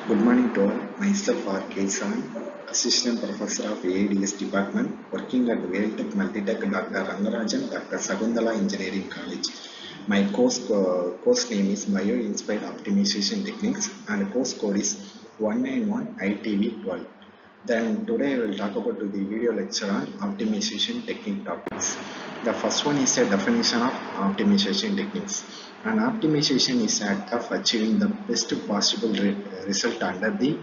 Good morning to all. Mr.R.Kesavan, Assistant Professor of AIDS Department, working at Welltech Multitech Dr. Rangarajan, Dr. Sagundala Engineering College. My course name is Bio-Inspired Optimization Techniques and course code is 191ITV12. Then today I will talk about the video lecture on optimization technique topics. The first one is a definition of optimization techniques. An optimization is an act of achieving the best possible result under the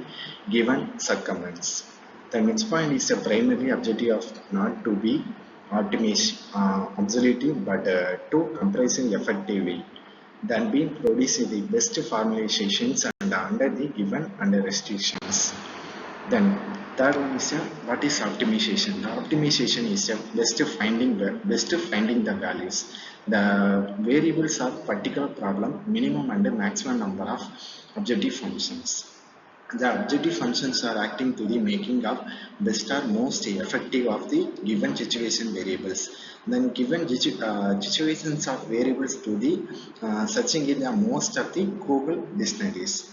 given circumstances. The next point is a primary objective of not to be absolute but to compressing effectively than being producing the best formulations and under the given under restrictions. Then third one is what is optimization? The optimization is a best finding the values. The variables of particular problem, minimum and maximum number of objective functions. The objective functions are acting to the making of best or most effective of the given situation variables. Then given situations of variables to the searching in the most of the Google dictionaries.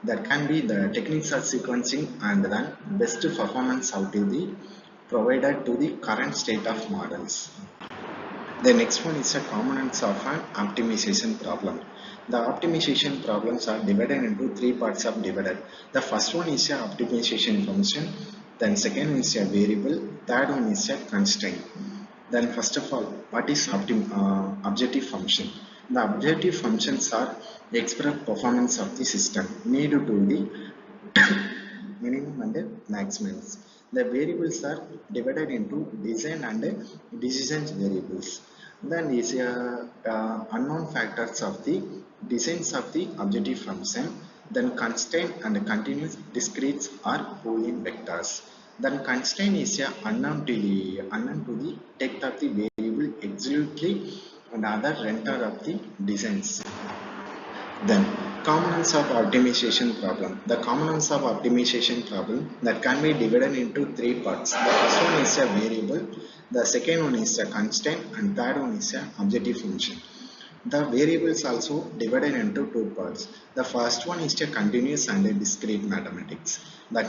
That can be the techniques of sequencing and then best performance out to the provided to the current state of models. The next one is a components of an optimization problem. The optimization problems are divided into three parts of divided. The first one is a optimization function, then second one is a variable, third one is a constraint. Then first of all, what is objective function? The objective functions are the express performance of the system made to the minimum and maximums. The variables are divided into design and decision variables. Then is unknown factors of the designs of the objective function. Then constraint and continuous discrete or Boolean vectors. Then constraint is unknown to the text of the variable absolutely and other renter of the designs. Then components of optimization problem. The components of optimization problem that can be divided into three parts. The first one is a variable, the second one is a constraint, and third one is a objective function. The variables also divided into two parts. The first one is a continuous and a discrete mathematics. The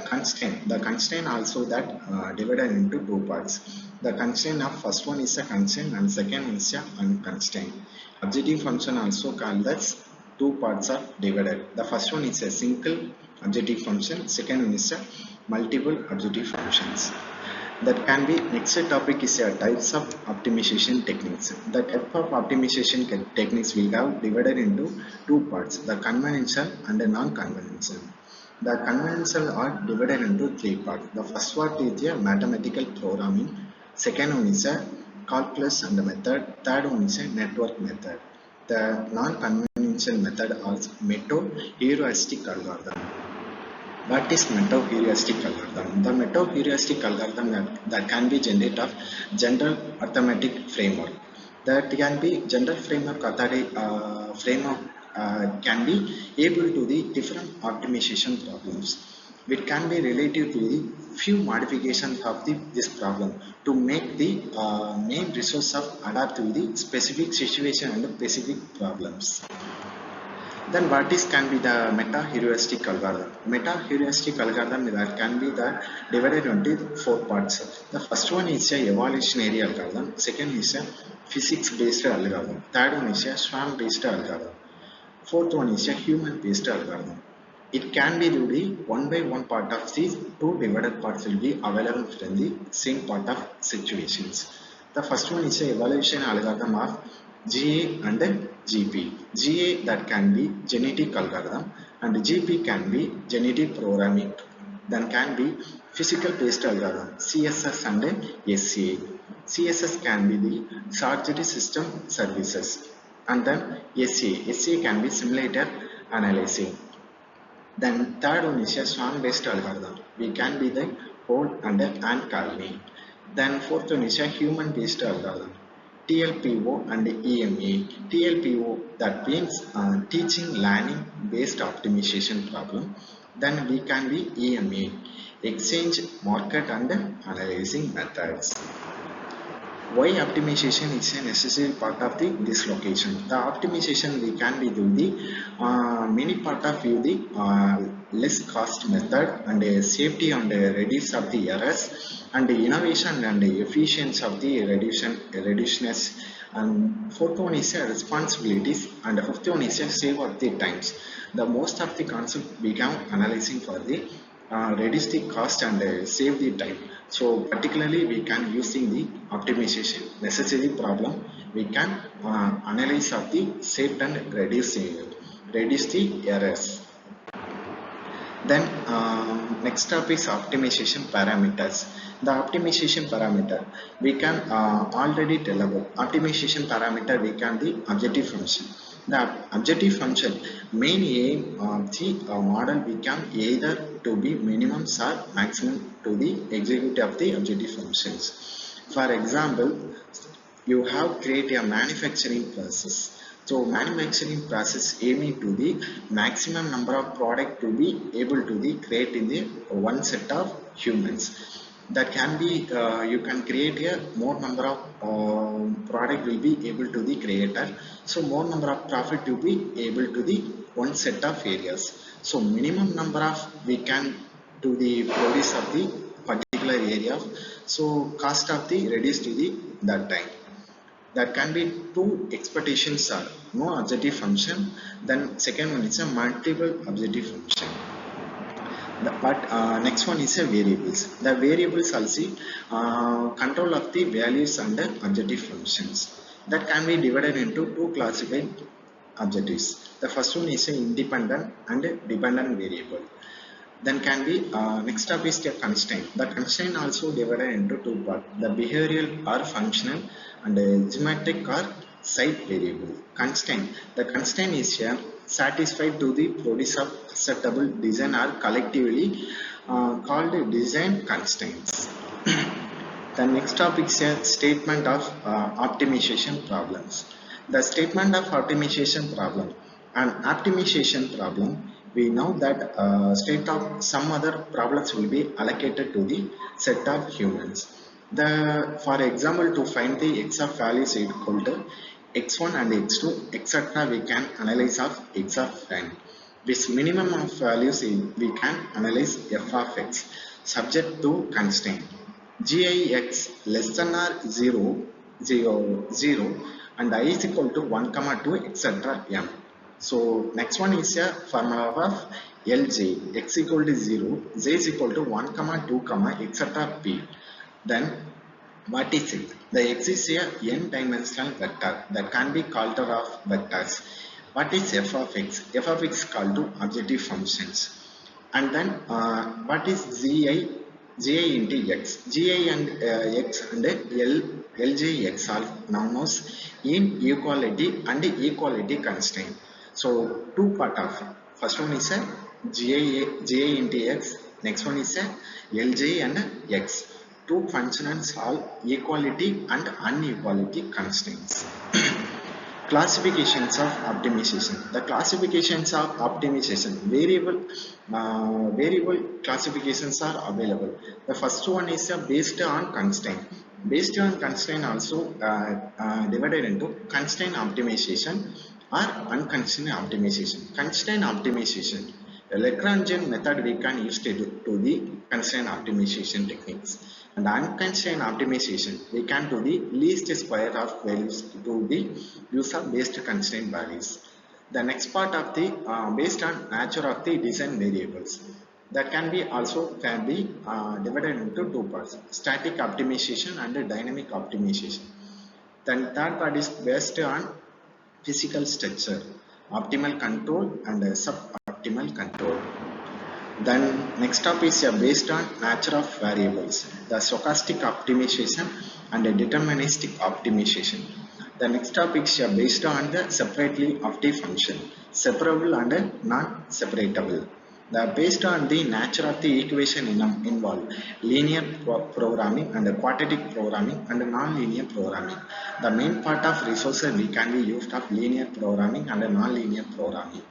constraint also that divided into two parts. The constraint of first one is a constraint and second one is a unconstrained. Objective function also called as two parts are divided. The first one is a single objective function, second one is a multiple objective functions. That can be next topic is types of optimization techniques. The type of optimization techniques we have divided into two parts, the conventional and the non-conventional. The conventional are divided into three parts. The first part is a mathematical programming, second one is a calculus and the method, third one is a network method. The non-conventional method is meta-heuristic algorithm. What is meta-heuristic algorithm? The meta-heuristic algorithm that can be generated of general arithmetic framework. That can be general framework can be able to the different optimization problems. It can be related to the few modifications of this problem to make the main resource of adapt to the specific situation and the specific problems. Then what is can be the meta-heuristic algorithm? Meta-heuristic algorithm that can be divided into four parts. The first one is a evolutionary algorithm, second is a physics-based algorithm, third one is a swarm-based algorithm, fourth one is a human-based algorithm. It can be the one by one part of these two divided parts will be available from the same part of situations. The first one is a evaluation algorithm of GA and GP. GA that can be genetic algorithm and GP can be genetic programming. Then can be physical based algorithm CSS and SCA. CSS can be the surgery system services and then SCA can be simulator analyzing. Then third one is a swarm based algorithm. We can be the whole and ant colony. Then fourth one is a human based algorithm. TLPO and EMA. TLPO that means teaching learning based optimization problem. Then we can be EMA, exchange market and analyzing methods. Why optimization is a necessary part of the dislocation? The optimization we can be do the many part of view the less cost method and safety and reduce of the errors and the innovation and the efficiency of the reductionist, and fourth one is responsibilities, and the fifth one is save of the times. The most of the concept we can analyzing for the reduce the cost and save the time. So particularly we can using the optimization necessary problem, we can analyze of the save and reduce the errors. Then next up is optimization parameters. The optimization parameter we can already tell about. Optimization parameter we can the objective function. The objective function main aim of the model we can either to be minimums or maximum to the execute of the objective functions. For example, you have create a manufacturing process. So manufacturing process aiming to the maximum number of product to be able to be create in the one set of humans. That can be you can create a more number of product will be able to the creator. So more number of profit to be able to the one set of areas. So minimum number of we can to the produce of the particular area. So cost of the reduce to the that time. That can be two expectations are no objective function, then second one is a multiple objective function. But next one is a variables. The variables also control of the values and the objective functions. That can be divided into two classified objectives. The first one is a independent and a dependent variable. Then can be next up is the constraint. The constraint also divided into two parts: the behavioral or functional and geometric or site variable. Constraint. The constraint is satisfied to the produce of acceptable design or collectively called design constraints. The next topic is a statement of optimization problems. The statement of optimization problem. An optimization problem, we know that state of some other problems will be allocated to the set of humans. For example, to find the x of values equal to x1 and x2, etc., we can analyze of x of n. With minimum of values, we can analyze f of x subject to constraint. Gix less than or 0, 0, 0 and I is equal to 1, comma 2, etc. m. So next one is a formula of Lj, x equal to 0, j is equal to 1, comma 2, comma etc. p. Then what is it? The x is a n-dimensional vector that can be called of vectors. What is f of x? F of x is called to objective functions. And then what is gi into x? Gi and x and ljx are known as inequality and equality constraint. So two part of first one is a gi into x, next one is a lj and x. Two functions are equality and inequality constraints. Classifications of optimization. The classifications of optimization variable classifications are available. The first one is based on constraint. Based on constraint also divided into constraint optimization or unconstrained optimization. Constraint optimization, the Lagrangian method we can use to the constraint optimization techniques. And unconstrained optimization, we can do the least square of values to the use of based constraint values. The next part of the based on nature of the design variables. That can be divided into two parts: static optimization and dynamic optimization. Then third part is based on physical structure, optimal control and suboptimal control. Then next up is based on nature of variables, the stochastic optimization and deterministic optimization. The next topic is based on the separately optive function, separable and non-separatable. Based on the nature of the equation involved, linear programming and quadratic programming and non-linear programming. The main part of resources we can be used of linear programming and non-linear programming.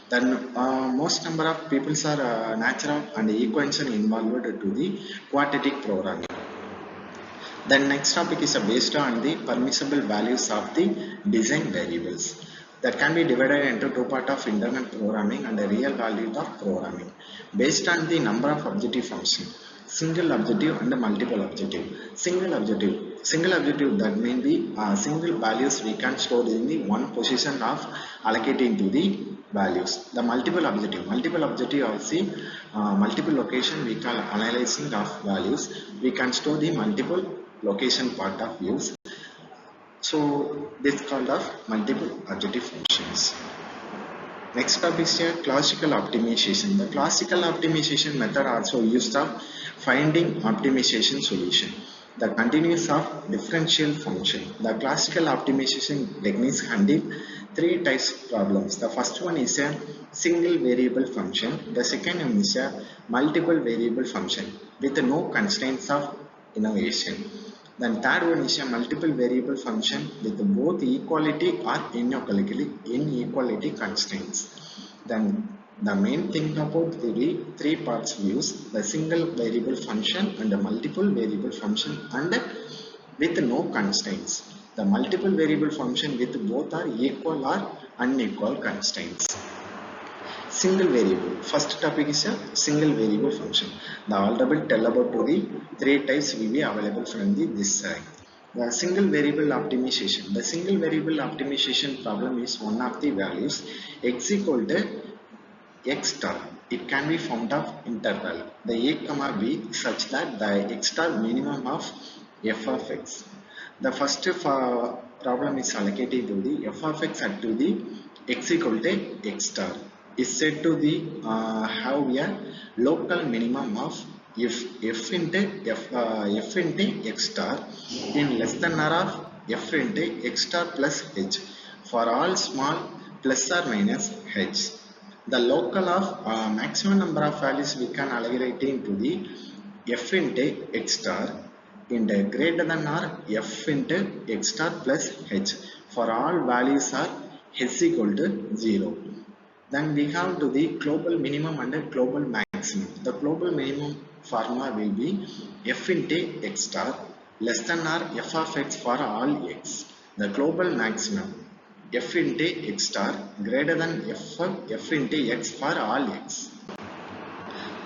Then most number of people are natural and equation involved to the quadratic programming. Then next topic is based on the permissible values of the design variables that can be divided into two parts of internal programming and the real value of programming based on the number of objective function, single objective and multiple objective. Single objective that mean be single values we can store in the one position of allocating to the values. The multiple objective of the multiple location we call analyzing of values. We can store the multiple location part of views. So this called of multiple objective functions. Next up is a classical optimization. The classical optimization method also used of finding optimization solution. The continuous of differential function. The classical optimization techniques handle three types of problems. The first one is a single variable function. The second one is a multiple variable function with no constraints of innovation. Then third one is a multiple variable function with both equality or inequality constraints. Then the main thing about the three parts views, the single variable function and the multiple variable function and with no constraints. The multiple variable function with both are equal or unequal constraints. Single variable. First topic is a single variable function. The algebra tell about the three types will be available from this side. The single variable optimization. The single variable optimization problem is one of the values x equal to x star. It can be found of interval the a comma b such that the x star minimum of f of x. The first problem is allocated to the f of x at to the x equal to x star is said to the have a local minimum of if f into x star in less than or of f into x star plus h for all small plus or minus h. The local of maximum number of values we can allocate into the f into x star in the greater than or f into x star plus h for all values are h equal to 0. Then we have to the global minimum and the global maximum. The global minimum formula will be f into x star less than or f of x for all x. The global maximum f into x star greater than f into x for all x.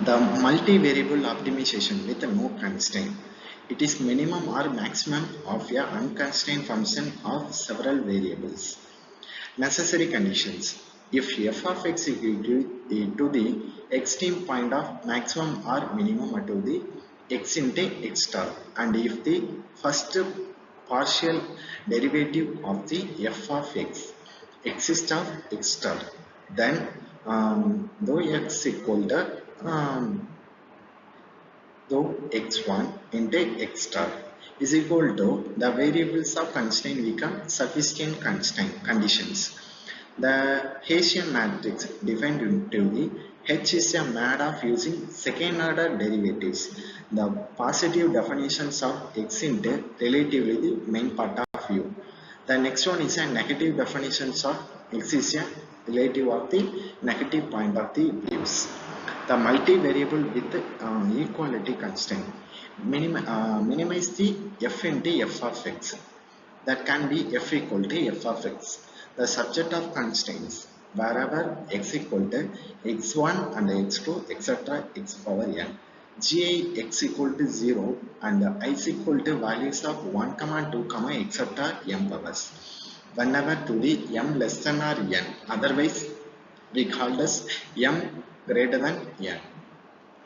The multivariable optimization with no constraint. It is minimum or maximum of a unconstrained function of several variables. Necessary conditions. If f of x is equal to the extreme point of maximum or minimum to the x into x star and if the first partial derivative of the f of x exists of x star, then though x equal to though x1 into x star is equal to the variables of constraint become sufficient constraint conditions. The Hessian matrix defined into the H is a mad of using second order derivatives. The positive definitions of x into relatively the main part of u. The next one is a negative definitions of x is a relative of the negative point of the views. The multivariable with equality constraint. Minimize the f into f of x. That can be f equal to f of x. The subject of constraints wherever x equal to x1 and x2 etc x power n. Gi x equal to 0 and I is equal to values of 1 comma 2 comma etc m powers. Whenever to the m less than or n, otherwise we call as m greater than n.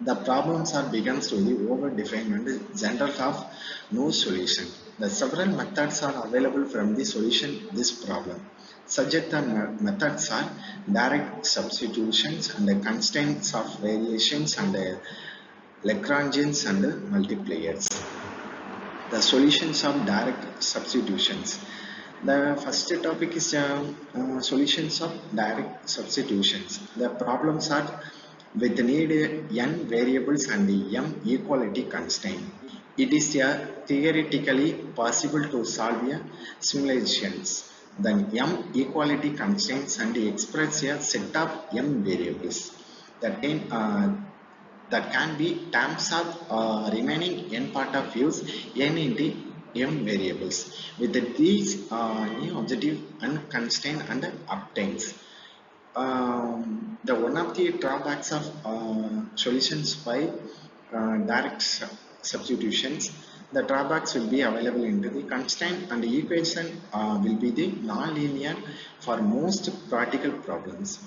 The problems are begins to the over-defined and general of no solution. The several methods are available from the solution this problem. Suggested methods are direct substitutions and the constraints of variations and Lagrangians and multipliers. The solutions of direct substitutions. The first topic is solutions of direct substitutions. The problems are with need n variables and m equality constraint. It is theoretically possible to solve simulations. Then m equality constraints and express a set of m variables that can be terms of remaining n part of views n into m variables. With these new objective and constraint and obtains. The one of the drawbacks of solutions by direct substitutions, the drawbacks will be available into the constraint and the equation will be the non-linear for most practical problems.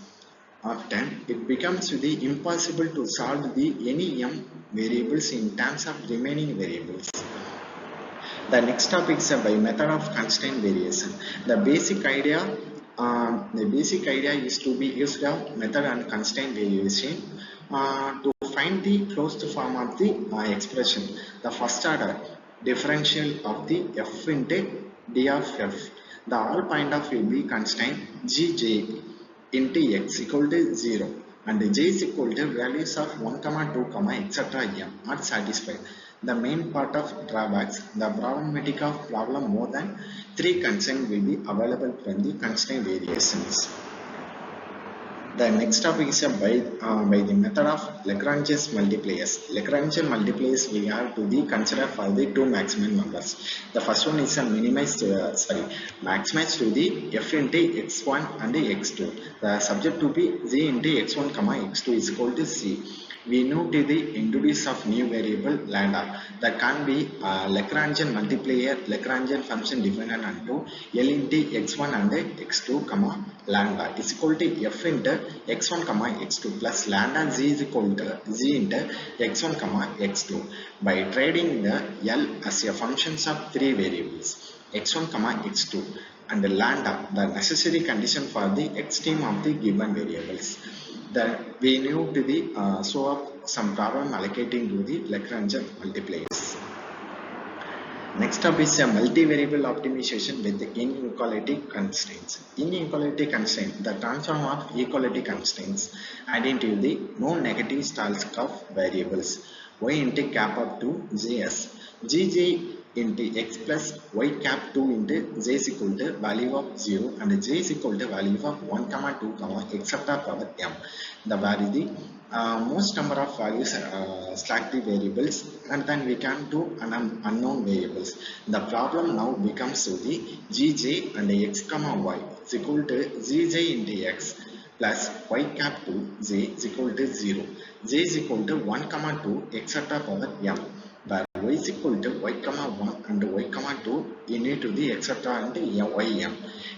Often it becomes the impossible to solve the any m variables in terms of remaining variables. The next topic is by method of constraint variation. The basic idea is to be used of method and constraint variation to find the closed form of the expression. The first order differential of the f into d of f. The all point of will be constraint gj into x equal to 0 and j is equal to values of 1, 2, etc. m are satisfied. The main part of drawbacks, the problematic of problem more than 3 constraints will be available from the constraint variations. The next topic is by the method of Lagrange's multipliers. Lagrange multipliers we have to be consider for the two maximum numbers. The first one is a maximized to the f into x1 and x2. The subject to be z into x1, x2 is equal to c. We know to the introduce of new variable lambda that can be Lagrangian multiplier, Lagrangian function dependent onto L into x1 and x2, lambda is equal to f into x1, x2 plus lambda z is equal to z into x1, x2 by trading the L as a functions of three variables x1, x2 and lambda, the necessary condition for the extreme of the given variables. Then we need to the solve some problem allocating to the Lagrangian multipliers. Next up is a multivariable optimization with the inequality constraints. Inequality constraint, the transform of equality constraints identify the no negative stalls of variables y into cap up to js, gj into x plus y cap 2 into j is equal to value of 0 and j is equal to value of 1, 2, etc. power m. The value the most number of values slack the variables and then we can do unknown variables. The problem now becomes to the gj and x, y is equal to gj into x plus y cap 2 j is equal to 0, j is equal to 1, 2, etc. power m, where y is equal to y, 1 and y, 2 in to the etc. and ym.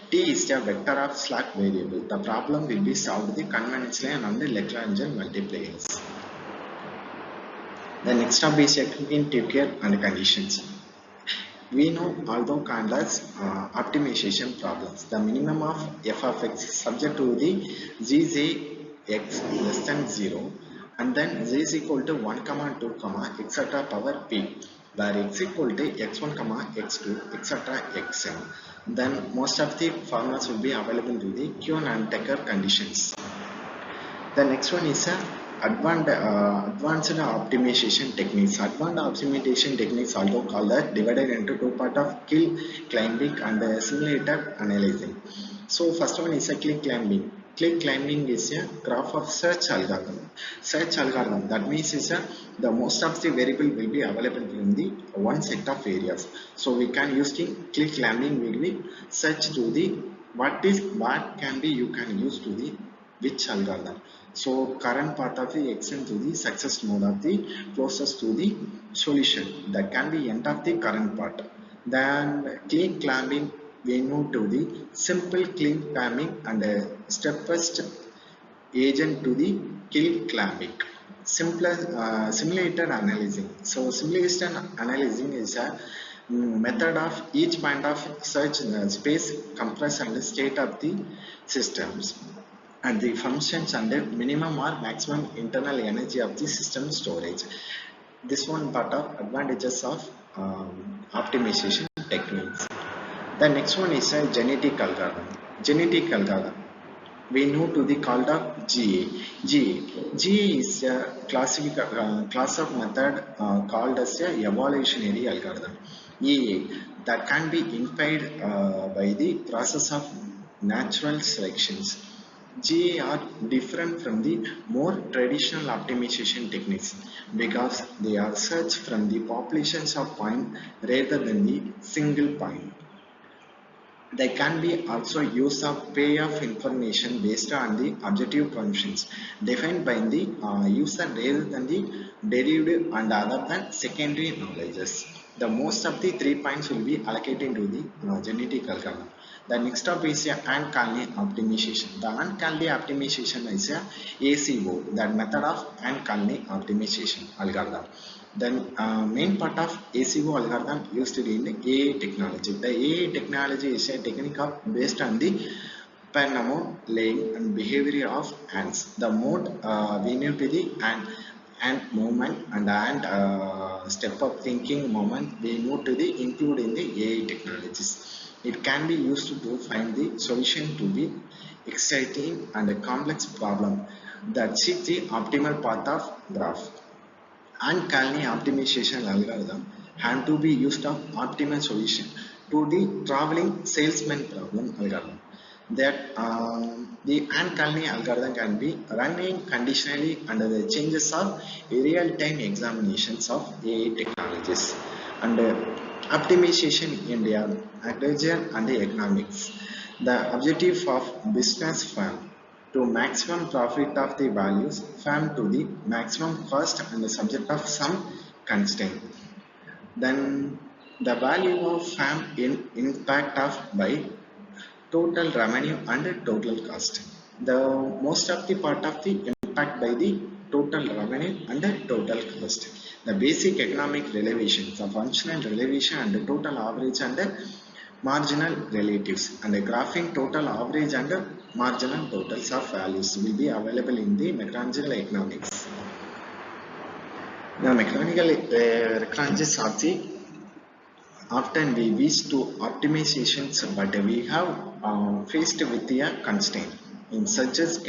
T is a vector of slack variable. The problem will be solved the conventional and the Lagrangian multipliers. The next step is checking Tucker and conditions. We know although called as optimization problems, the minimum of f of x is subject to the gj x less than 0 and then j is equal to 1, 2, etc. power p, where x equal to x1, x2, etc. xn. Then most of the formulas will be available to the Kuhn and Tucker conditions. The next one is advanced optimization techniques. Advanced optimization techniques also called that divided into two parts of kill climbing and simulator analyzing. So first one is a click climbing. Click climbing is a graph of search algorithm. Search algorithm, that means is the most of the variable will be available in the one set of areas. So we can use the click climbing will be search to the what can be you can use to the which algorithm. So current part of the extend to the success mode of the closest to the solution, that can be end of the current part. Then click climbing, we move to the simple click climbing and step first agent to the kill climbing. Simulator analyzing. So simulation analyzing is a method of each point of search space, compress and state of the systems and the functions and the minimum or maximum internal energy of the system storage. This one part of advantages of optimization techniques. The next one is a genetic algorithm. Genetic algorithm. We know to the called of GA. GA is a class of method called as a evolutionary algorithm. EA that can be inferred by the process of natural selections. GA are different from the more traditional optimization techniques because they are searched from the populations of point rather than the single point. They can be also use of payoff information based on the objective functions defined by the user rather than the derived and other than secondary knowledges. The most of the 3 points will be allocated to the genetic algorithm. The next up is a Ant-Kalni optimization. The Ant-Kalni optimization is a ACO, that method of Ant-Kalni optimization algorithm. Then main part of ACO algorithm used in AI technology. The AI technology is a technique of based on the phenomenon laying and behavior of ants. The mode we need to the ant movement and ant step up thinking moment we need to the include in the AI technologies. It can be used to find the solution to be exciting and a complex problem that seeks the optimal path of graph. And Kalni optimization algorithm had to be used of optimal solution to the traveling salesman problem algorithm. That the Ant Kalni algorithm can be running conditionally under the changes of real-time examinations of AI technologies and optimization in their agriculture and the economics. The objective of business firm to maximum profit of the values firm to the maximum cost and the subject of some constraint. Then the value of firm in impact of by total revenue and total cost. The most of the part of the impact by the total revenue and the total cost. The basic economic relevation, the functional relevation and the total average and the marginal relatives and the graphing total average and the marginal totals of values will be available in the mechanical economics. The mechanical recurrences of the often we wish to optimizations, but we have faced with a constraint. In suches we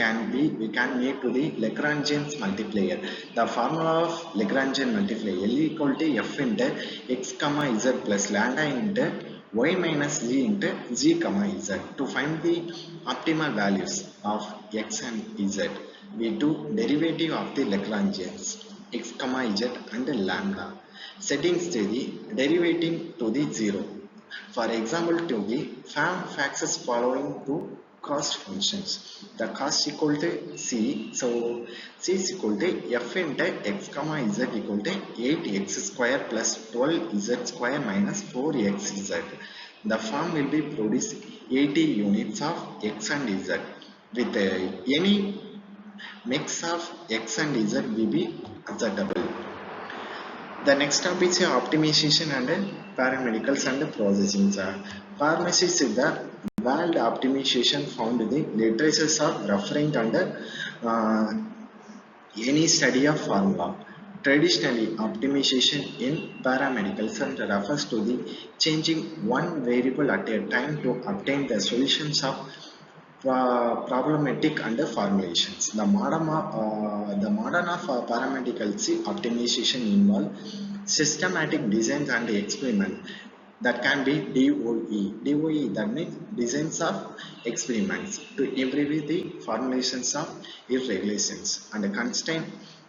can make to the Lagrangian multiplier. The formula of Lagrangian multiplier L equal to f into x comma z plus lambda into y minus z into z comma z. To find the optimal values of x and z, we do derivative of the Lagrangians x comma z and lambda settings to the derivative to the 0. For example, to the factors following two cost functions. The cost equal to c, so c is equal to f into x comma z equal to 8x square plus 12z square minus 4xz. The form will be produce 80 units of x and z with any mix of x and z will be acceptable. The next topic is optimization and paramedicals and processing. Pharmacies is the valid optimization found in the literatures of referring under any study of formula. Traditionally, optimization in paramedicals refers to the changing one variable at a time to obtain the solutions of problematic under formulations. The modern of paramedical optimization involve systematic designs and experiment that can be DOE. DOE that means designs of experiments to improve the formulations of irregulations and a constraint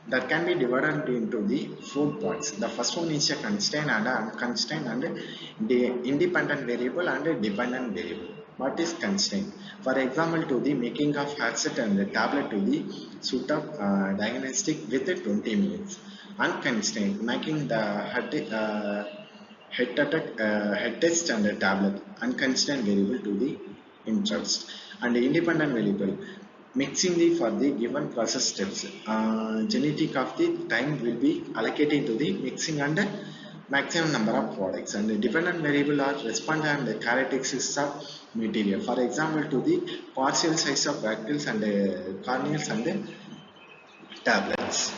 that can be divided into the 4 parts. The first one is a constraint and unconstrained and the independent variable and a dependent variable. What is constraint? For example, to the making of headset and the tablet to the suit of diagnostic with 20 minutes. Unconstrained, making the head test and the tablet. Unconstrained variable to the interest. And the independent variable, mixing the for the given process steps. Genetic of the time will be allocated to the mixing and maximum number of products, and the dependent variable are responder and the characteristics of material. For example, to the partial size of vacuoles and corneals and tablets.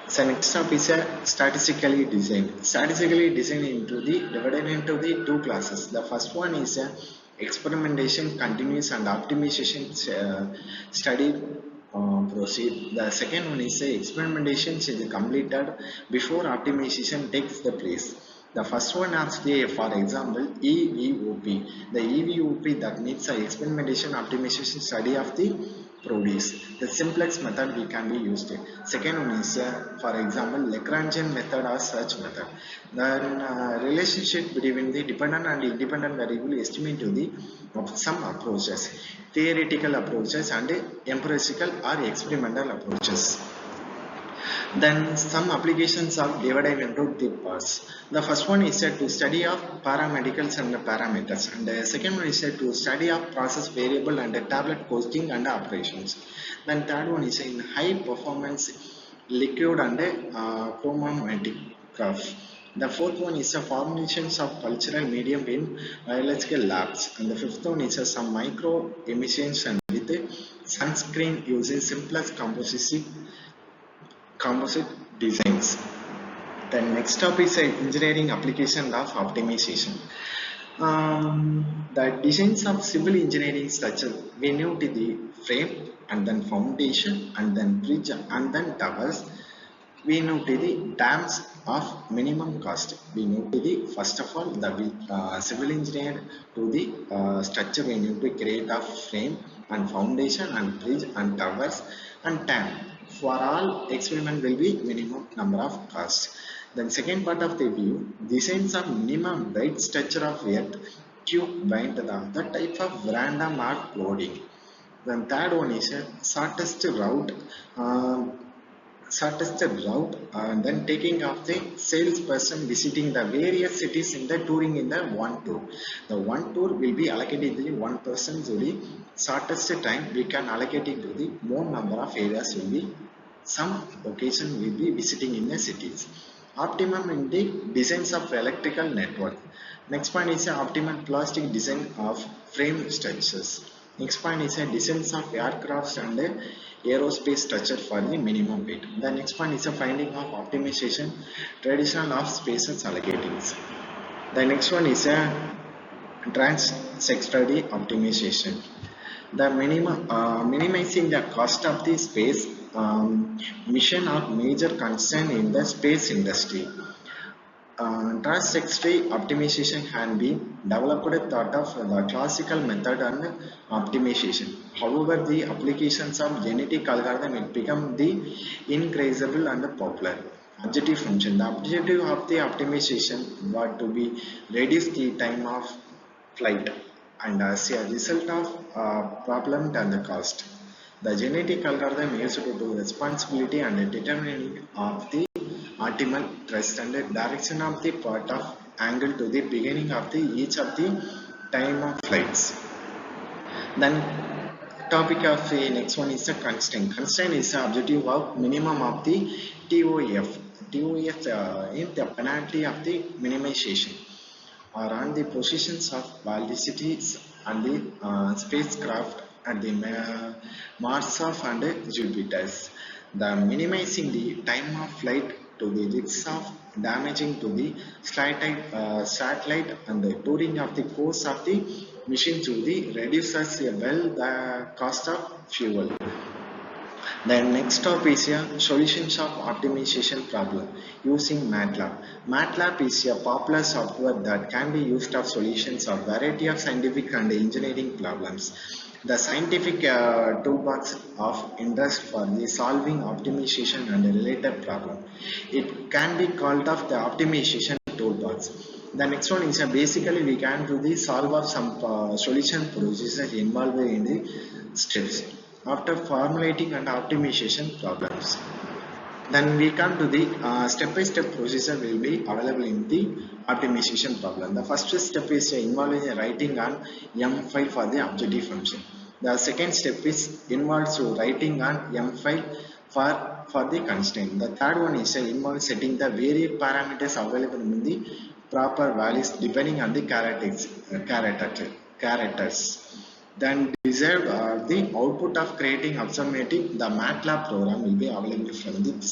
So next up is a statistically designed. Statistically designed into the divided into the two classes. The first one is a experimentation, continuous and optimization study proceed. The second one is a experimentation is completed before optimization takes the place. The first one asks the, for example, EVOP. The EVOP that means the experimentation optimization study of the produce. The simplex method we can be used. Second one is, for example, Lagrangian method or search method. Then relationship between the dependent and independent variable estimate to the of some approaches, theoretical approaches and empirical or experimental approaches. Then some applications are divided into three parts. The first one is to study of paramedicals and parameters, and the second one is to study of process variable and tablet costing and operations. Then third one is in high performance liquid and chromatograph graph. The fourth one is a formulations of cultural medium in biological labs, and the fifth one is some micro emissions and with sunscreen using simplest composite designs. The next topic is engineering application of optimization. The designs of civil engineering structure, we know to the frame and then foundation and then bridge and then towers. We know to the dams of minimum cost. We know to the first of all the civil engineer to the structure. We need to create a frame and foundation and bridge and towers and dam. For all experiment will be minimum number of costs. Then second part of the view, designs of minimum weight structure of earth cube bind the other type of random arc loading. Then third one is a shortest route. And then taking of the salesperson visiting the various cities in the touring in the one tour. The one tour will be allocated to the one person to the shortest time. We can allocate it to the more number of areas will be some occasion will be visiting in the cities. Optimum in the designs of electrical network. Next point is a optimal plastic design of frame structures. Next point is a designs of aircrafts and aerospace structure for the minimum weight. The next point is a finding of optimization traditional of spaces allocating. The next one is a trans-sectoral optimization. The minimizing the cost of the space mission or major concern in the space industry. Trans-sectoral optimization can be developed thought of the classical method and optimization. However, the applications of genetic algorithm it become the increasable and popular. Objective function. The objective of the optimization was to be reduce the time of flight and as a result of problem and the cost. The genetic algorithm used to do responsibility and determining of the optimal thrust and the direction of the part of angle to the beginning of the each of the time of flights. Then topic of the next one is the constraint. Constraint is the objective of minimum of the TOF. TOF is the penalty of the minimization or on the positions of velocities and the spacecraft at the Mars of and Jupiter's. The minimizing the time of flight to the risks of damaging to the satellite and the touring of the course of the mission to the reduces the cost of fuel. The next topic is a solutions of optimization problem using MATLAB. MATLAB is a popular software that can be used of solutions of variety of scientific and engineering problems. The scientific toolbox of interest for the solving optimization and related problem. It can be called of the optimization toolbox. The next one is basically we can do the solve of some solution procedures involved in the steps after formulating and optimization problems. Then we come to the step-by-step procedure will be available in the optimization problem. The first step is involving writing on M file for the objective function. The second step is involves writing on M file for the constraint. The third one is involves setting the various parameters available in the proper values depending on the characters. Then desired the output of creating observative the MATLAB program will be available from the